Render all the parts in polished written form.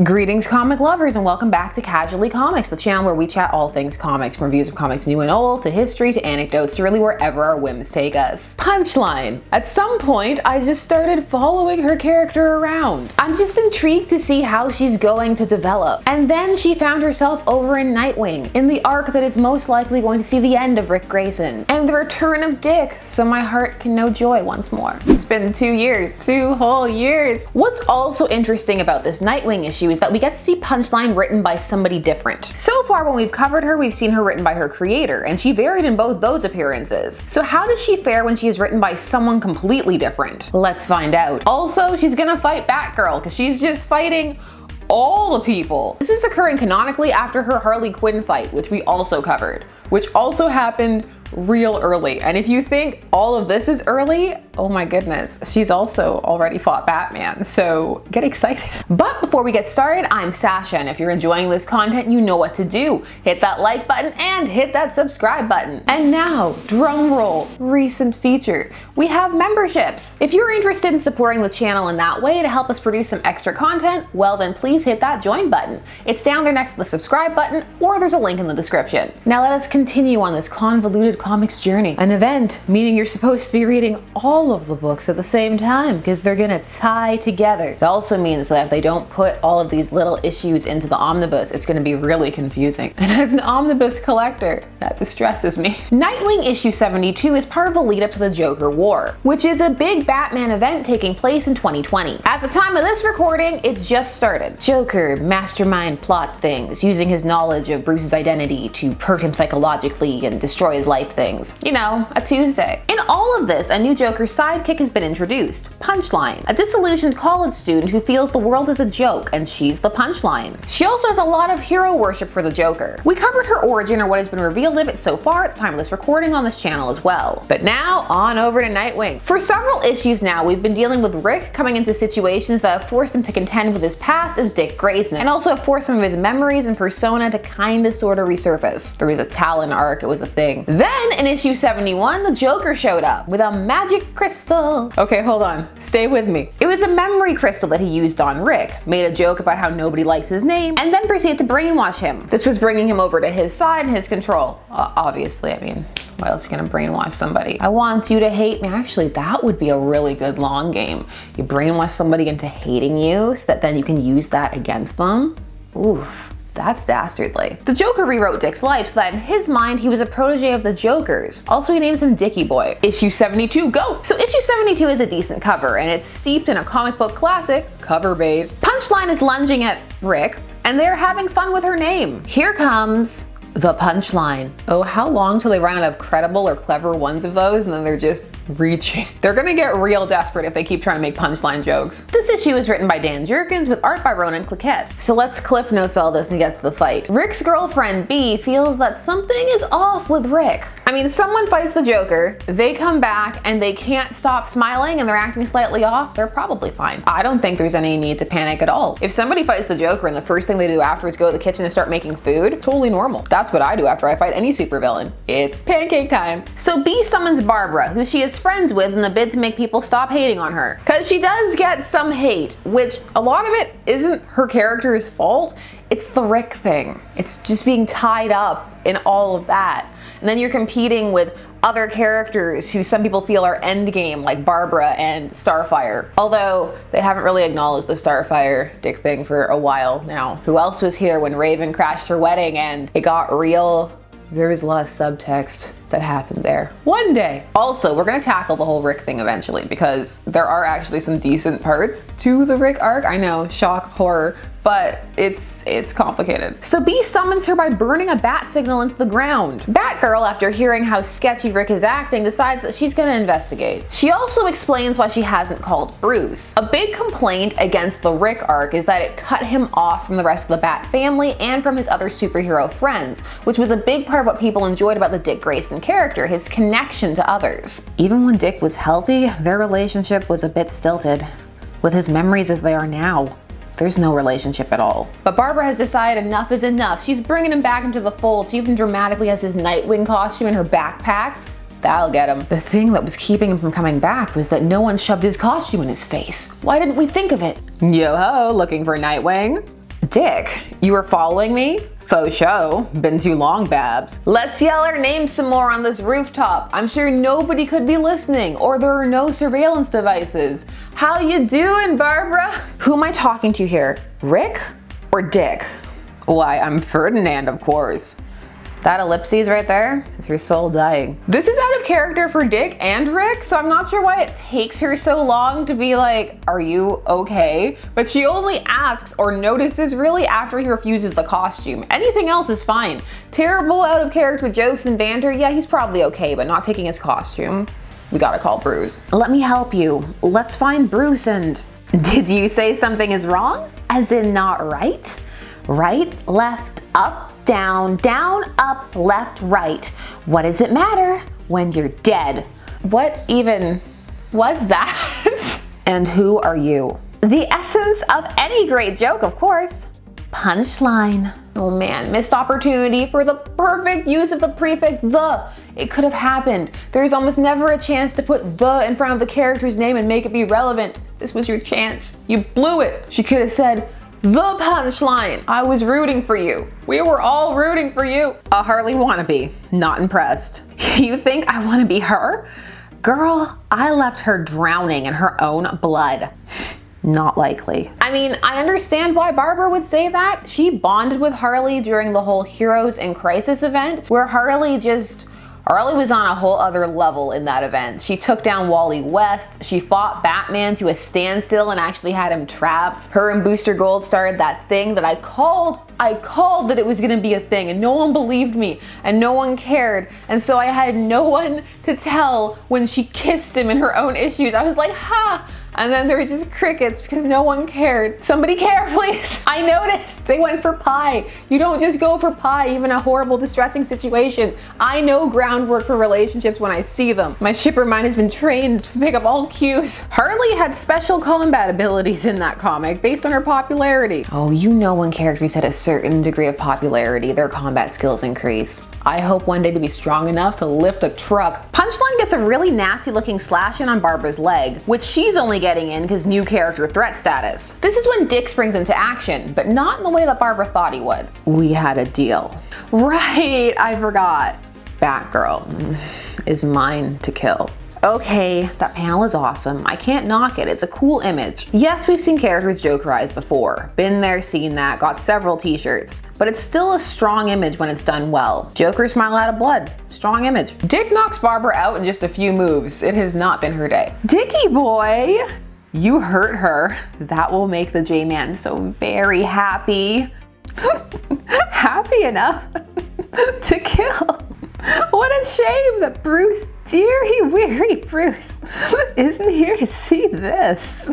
Greetings comic lovers and welcome back to Casually Comics, the channel where we chat all things comics, from reviews of comics new and old, to history, to anecdotes, to really wherever our whims take us. Punchline. At some point, I just started following her character around. I'm just intrigued to see how she's going to develop. And then she found herself over in Nightwing, in the arc that is most likely going to see the end of Rick Grayson, and the return of Dick, so my heart can know joy once more. It's been 2 years. 2 whole years. What's also interesting about this Nightwing issue is that we get to see Punchline written by somebody different. So far when we've covered her, we've seen her written by her creator, and she varied in both those appearances. So how does she fare when she is written by someone completely different? Let's find out. Also, she's gonna fight Batgirl, because she's just fighting all the people. This is occurring canonically after her Harley Quinn fight, which we also covered, which also happened real early. And if you think all of this is early, oh my goodness, she's also already fought Batman, so get excited. But before we get started, I'm Sasha, and if you're enjoying this content, you know what to do. Hit that like button and hit that subscribe button. And now, drum roll, recent feature. We have memberships. If you're interested in supporting the channel in that way to help us produce some extra content, well then please hit that join button. It's down there next to the subscribe button, or there's a link in the description. Now let us continue on this convoluted comics journey. An event, meaning you're supposed to be reading all of the books at the same time because they're gonna tie together. It also means that if they don't put all of these little issues into the omnibus, it's gonna be really confusing. And as an omnibus collector, that distresses me. Nightwing issue 72 is part of the lead up to the Joker War, which is a big Batman event taking place in 2020. At the time of this recording, it just started. Joker mastermind plot things, using his knowledge of Bruce's identity to hurt him psychologically and destroy his life things. You know, a Tuesday. In all of this, a new Joker sidekick has been introduced, Punchline, a disillusioned college student who feels the world is a joke and she's the Punchline. She also has a lot of hero worship for the Joker. We covered her origin, or what has been revealed of it so far, at the time of this recording on this channel as well. But now, on over to Nightwing. For several issues now, we've been dealing with Rick coming into situations that have forced him to contend with his past as Dick Grayson, and also have forced some of his memories and persona to kinda sorta resurface. There was a Talon arc, it was a thing. Then, in issue 71, the Joker showed up with a magic crystal. Okay, hold on. Stay with me. It was a memory crystal that he used on Rick, made a joke about how nobody likes his name, and then proceeded to brainwash him. This was bringing him over to his side and his control. Obviously, I mean, why else are you gonna brainwash somebody? I want you to hate me. Actually, that would be a really good long game. You brainwash somebody into hating you so that then you can use that against them. Oof. That's dastardly. The Joker rewrote Dick's life so that in his mind he was a protege of the Joker's. Also, he names him Dickie Boy. Issue 72, go! So issue 72 is a decent cover, and it's steeped in a comic book classic, cover bait. Punchline is lunging at Rick, and they're having fun with her name. Here comes the Punchline. Oh, how long till they run out of credible or clever ones of those and then they're just reaching? They're gonna get real desperate if they keep trying to make Punchline jokes. This issue is written by Dan Jurgens with art by Ronan Cliquette. So let's cliff notes all this and get to the fight. Rick's girlfriend B feels that something is off with Rick. I mean, someone fights the Joker, they come back and they can't stop smiling and they're acting slightly off, they're probably fine. I don't think there's any need to panic at all. If somebody fights the Joker and the first thing they do afterwards go to the kitchen and start making food, totally normal. That's what I do after I fight any supervillain. It's pancake time. So B summons Barbara, who she is friends with, in the bid to make people stop hating on her. Cause she does get some hate, which a lot of it isn't her character's fault. It's the Rick thing. It's just being tied up in all of that. And then you're competing with other characters who some people feel are endgame, like Barbara and Starfire. Although they haven't really acknowledged the Starfire Dick thing for a while now. Who else was here when Raven crashed her wedding and it got real? There was a lot of subtext that happened there. One day. Also, we're gonna tackle the whole Rick thing eventually because there are actually some decent parts to the Rick arc. I know, shock, horror, but it's complicated. So B summons her by burning a bat signal into the ground. Batgirl, after hearing how sketchy Rick is acting, decides that she's gonna investigate. She also explains why she hasn't called Bruce. A big complaint against the Rick arc is that it cut him off from the rest of the Bat family and from his other superhero friends, which was a big part of what people enjoyed about the Dick Grayson character, his connection to others. Even when Dick was healthy, their relationship was a bit stilted. With his memories as they are now, there's no relationship at all. But Barbara has decided enough is enough. She's bringing him back into the fold. She even dramatically has his Nightwing costume in her backpack. That'll get him. The thing that was keeping him from coming back was that no one shoved his costume in his face. Why didn't we think of it? Yo ho, looking for Nightwing? Dick, you were following me? Faux show. Been too long, Babs. Let's yell our names some more on this rooftop. I'm sure nobody could be listening, or there are no surveillance devices. How you doing, Barbara? Who am I talking to here? Rick or Dick? Why, I'm Ferdinand, of course. That ellipses right there is her soul dying. This is out of character for Dick and Rick, so I'm not sure why it takes her so long to be like, are you okay? But she only asks or notices really after he refuses the costume. Anything else is fine. Terrible out of character jokes and banter, yeah, he's probably okay, but not taking his costume. We gotta call Bruce. Let me help you. Let's find Bruce and... Did you say something is wrong? As in not right? Right, left, up, down, up, left, right. What does it matter when you're dead? What even was that? And who are you? The essence of any great joke, of course. Punchline. Oh man, missed opportunity for the perfect use of the prefix the. It could have happened. There's almost never a chance to put the in front of the character's name and make it be relevant. This was your chance. You blew it. She could have said, the punchline. I was rooting for you. We were all rooting for you. A Harley wannabe. Not impressed. You think I want to be her? Girl, I left her drowning in her own blood. Not likely. I mean, I understand why Barbara would say that. She bonded with Harley during the whole Heroes in Crisis event, where Harley was on a whole other level in that event. She took down Wally West, she fought Batman to a standstill and actually had him trapped. Her and Booster Gold started that thing that I called that it was gonna be a thing, and no one believed me and no one cared, and so I had no one to tell when she kissed him in her own issues. I was like, ha! And then there was just crickets because no one cared. Somebody care, please. I noticed they went for pie. You don't just go for pie, even a horrible, distressing situation. I know groundwork for relationships when I see them. My shipper mind has been trained to pick up all cues. Harley had special combat abilities in that comic based on her popularity. Oh, you know when characters hit a certain degree of popularity, their combat skills increase. I hope one day to be strong enough to lift a truck. Punchline gets a really nasty looking slash in on Barbara's leg, which she's only getting in because new character threat status. This is when Dick springs into action, but not in the way that Barbara thought he would. We had a deal. Right, I forgot. Batgirl is mine to kill. Okay, that panel is awesome. I can't knock it. It's a cool image. Yes, we've seen characters Jokerized before. Been there, seen that, got several t-shirts. But it's still a strong image when it's done well. Joker smile out of blood. Strong image. Dick knocks Barbara out in just a few moves. It has not been her day. Dickie boy, you hurt her. That will make the J-Man so very happy. Happy enough to kill. What a shame that Bruce, dearie weary Bruce, isn't here to see this.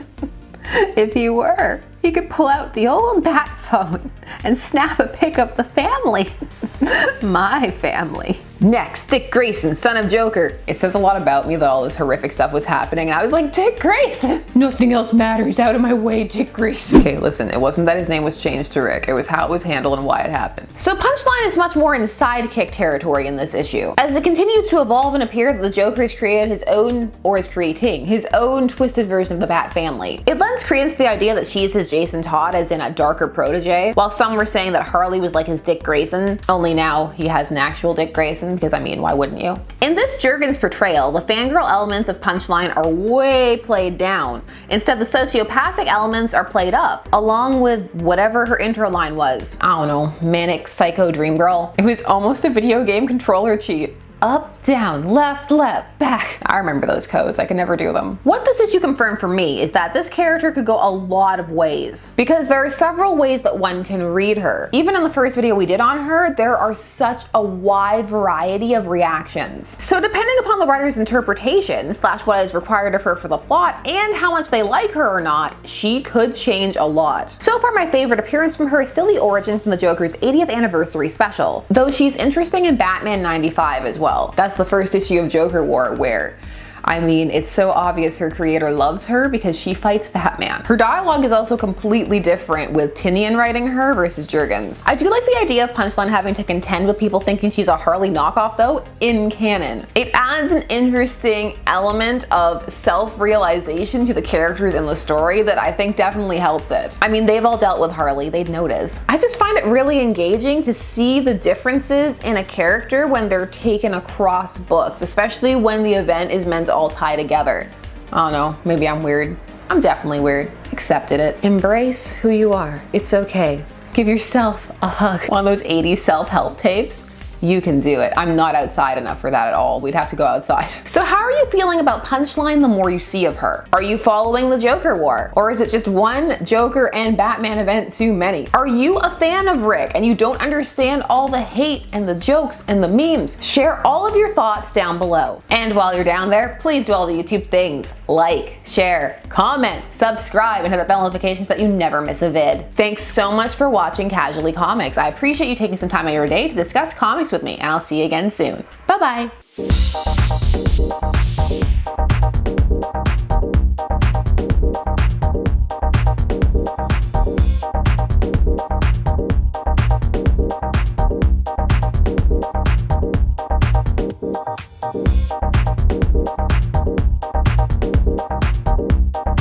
If he were, he could pull out the old bat phone and snap a pic of the family. My family. Next, Dick Grayson, son of Joker. It says a lot about me that all this horrific stuff was happening, and I was like, Dick Grayson! Nothing else matters, out of my way, Dick Grayson. Okay, listen, it wasn't that his name was changed to Rick, it was how it was handled and why it happened. So Punchline is much more in sidekick territory in this issue. As it continues to evolve and appear that the Joker has created his own, or is creating, his own twisted version of the Bat family. It lends credence to the idea that she's his Jason Todd, as in a darker protege, while some were saying that Harley was like his Dick Grayson, only now he has an actual Dick Grayson, because I mean, why wouldn't you? In this Jurgens portrayal, the fangirl elements of Punchline are way played down. Instead, the sociopathic elements are played up, along with whatever her intro line was. I don't know, manic psycho dream girl. It was almost a video game controller cheat. Up, down, left, back. I remember those codes, I can never do them. What this issue confirmed for me is that this character could go a lot of ways, because there are several ways that one can read her. Even in the first video we did on her, there are such a wide variety of reactions. So depending upon the writer's interpretation, slash what is required of her for the plot, and how much they like her or not, she could change a lot. So far my favorite appearance from her is still the origin from the Joker's 80th anniversary special, though she's interesting in Batman 95 as well. That's the first issue of Joker War where I mean, it's so obvious her creator loves her because she fights Batman. Her dialogue is also completely different with Tinian writing her versus Jurgens. I do like the idea of Punchline having to contend with people thinking she's a Harley knockoff though, in canon. It adds an interesting element of self-realization to the characters in the story that I think definitely helps it. I mean, they've all dealt with Harley, they'd notice. I just find it really engaging to see the differences in a character when they're taken across books, especially when the event is meant to all tie together. I don't know, maybe I'm weird. I'm definitely weird. Accepted it. Embrace who you are. It's okay. Give yourself a hug. One of those 80s self-help tapes. You can do it. I'm not outside enough for that at all. We'd have to go outside. So how are you feeling about Punchline the more you see of her? Are you following the Joker war? Or is it just one Joker and Batman event too many? Are you a fan of Rick and you don't understand all the hate and the jokes and the memes? Share all of your thoughts down below. And while you're down there, please do all the YouTube things. Like, share, comment, subscribe, and hit the bell notifications so that you never miss a vid. Thanks so much for watching Casually Comics. I appreciate you taking some time out of your day to discuss comics with me, and I'll see you again soon. Bye-bye.